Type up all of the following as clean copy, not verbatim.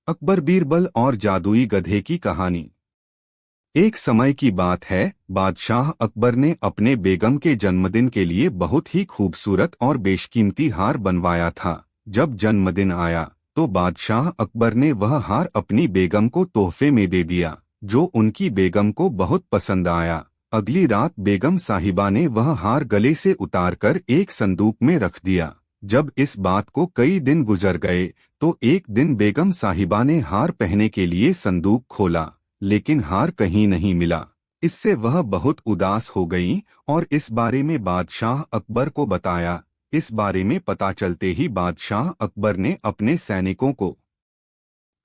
अकबर बीरबल और जादुई गधे की कहानी। एक समय की बात है, बादशाह अकबर ने अपने बेगम के जन्मदिन के लिए बहुत ही खूबसूरत और बेशकीमती हार बनवाया था। जब जन्मदिन आया तो बादशाह अकबर ने वह हार अपनी बेगम को तोहफे में दे दिया, जो उनकी बेगम को बहुत पसंद आया। अगली रात बेगम साहिबा ने वह हार गले से उतारकर एक संदूक में रख दिया। जब इस बात को कई दिन गुजर गए तो एक दिन बेगम साहिबा ने हार पहनने के लिए संदूक खोला, लेकिन हार कहीं नहीं मिला। इससे वह बहुत उदास हो गईं और इस बारे में बादशाह अकबर को बताया। इस बारे में पता चलते ही बादशाह अकबर ने अपने सैनिकों को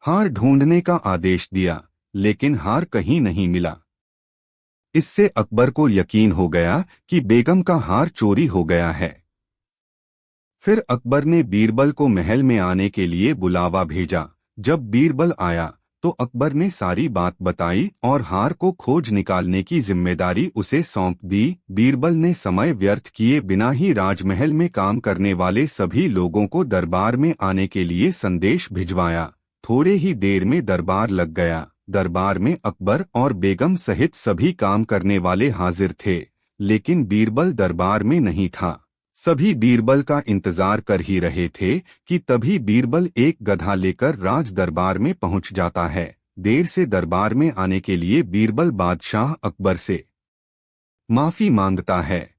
हार ढूंढने का आदेश दिया, लेकिन हार कहीं नहीं मिला। इससे अकबर को यकीन हो गया कि बेगम का हार चोरी हो गया है। फिर अकबर ने बीरबल को महल में आने के लिए बुलावा भेजा। जब बीरबल आया तो अकबर ने सारी बात बताई और हार को खोज निकालने की जिम्मेदारी उसे सौंप दी। बीरबल ने समय व्यर्थ किए बिना ही राजमहल में काम करने वाले सभी लोगों को दरबार में आने के लिए संदेश भिजवाया। थोड़े ही देर में दरबार लग गया। दरबार में अकबर और बेगम सहित सभी काम करने वाले हाजिर थे, लेकिन बीरबल दरबार में नहीं था। सभी बीरबल का इंतजार कर ही रहे थे कि तभी बीरबल एक गधा लेकर राज दरबार में पहुंच जाता है। देर से दरबार में आने के लिए बीरबल बादशाह अकबर से माफी मांगता है।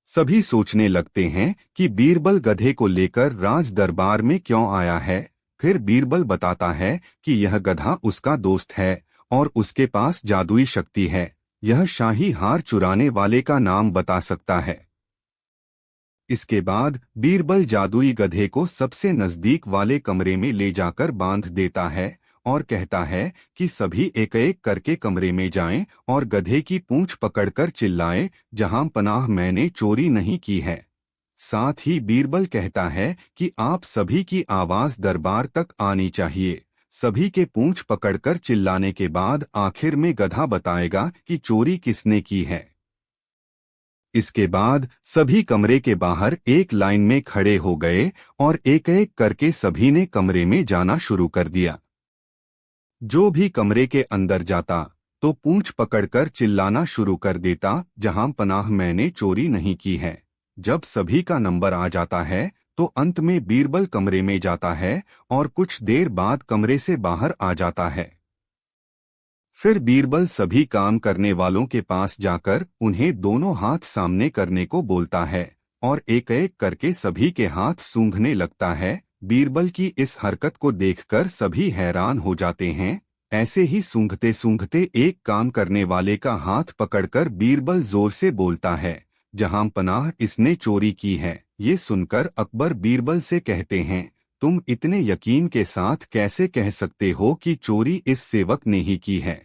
सभी सोचने लगते हैं कि बीरबल गधे को लेकर राज दरबार में क्यों आया है। फिर बीरबल बताता है कि यह गधा उसका दोस्त है और उसके पास जादुई शक्ति है। यह शाही हार चुराने वाले का नाम बता सकता है। इसके बाद बीरबल जादुई गधे को सबसे नजदीक वाले कमरे में ले जाकर बांध देता है और कहता है कि सभी एक एक करके कमरे में जाएं और गधे की पूंछ पकड़कर चिल्लाएं, जहां पनाह मैंने चोरी नहीं की है। साथ ही बीरबल कहता है कि आप सभी की आवाज दरबार तक आनी चाहिए। सभी के पूंछ पकड़कर चिल्लाने के बाद आखिर में गधा बताएगा कि चोरी किसने की है। इसके बाद सभी कमरे के बाहर एक लाइन में खड़े हो गए और एक एक करके सभी ने कमरे में जाना शुरू कर दिया। जो भी कमरे के अंदर जाता तो पूंछ पकड़कर चिल्लाना शुरू कर देता, जहां पनाह मैंने चोरी नहीं की है। जब सभी का नंबर आ जाता है तो अंत में बीरबल कमरे में जाता है और कुछ देर बाद कमरे से बाहर आ जाता है। फिर बीरबल सभी काम करने वालों के पास जाकर उन्हें दोनों हाथ सामने करने को बोलता है और एक एक करके सभी के हाथ सूंघने लगता है। बीरबल की इस हरकत को देखकर सभी हैरान हो जाते हैं। ऐसे ही सूंघते सूंघते एक काम करने वाले का हाथ पकड़कर बीरबल जोर से बोलता है, जहां पनाह इसने चोरी की है। ये सुनकर अकबर बीरबल से कहते हैं, तुम इतने यकीन के साथ कैसे कह सकते हो कि चोरी इस सेवक ने ही की है?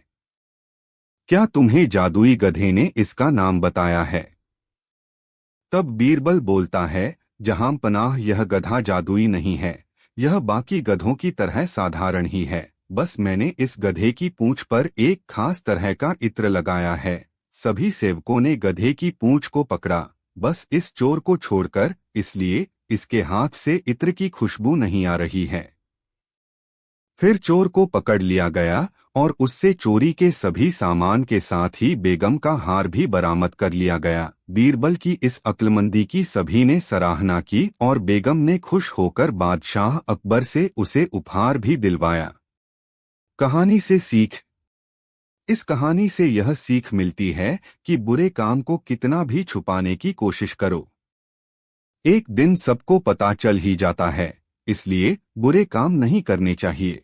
क्या तुम्हें जादुई गधे ने इसका नाम बताया है? तब बीरबल बोलता है, जहां पनाह यह गधा जादुई नहीं है। यह बाकी गधों की तरह साधारण ही है। बस मैंने इस गधे की पूंछ पर एक खास तरह का इत्र लगाया है। सभी सेवकों ने गधे की पूंछ को पकड़ा, बस इस चोर को छोड़कर, इसलिए इसके हाथ से इत्र की खुशबू नहीं आ रही है। फिर चोर को पकड़ लिया गया और उससे चोरी के सभी सामान के साथ ही बेगम का हार भी बरामद कर लिया गया। बीरबल की इस अक्लमंदी की सभी ने सराहना की और बेगम ने खुश होकर बादशाह अकबर से उसे उपहार भी दिलवाया। कहानी से सीख। इस कहानी से यह सीख मिलती है कि बुरे काम को कितना भी छुपाने की कोशिश करो, एक दिन सबको पता चल ही जाता है। इसलिए बुरे काम नहीं करने चाहिए।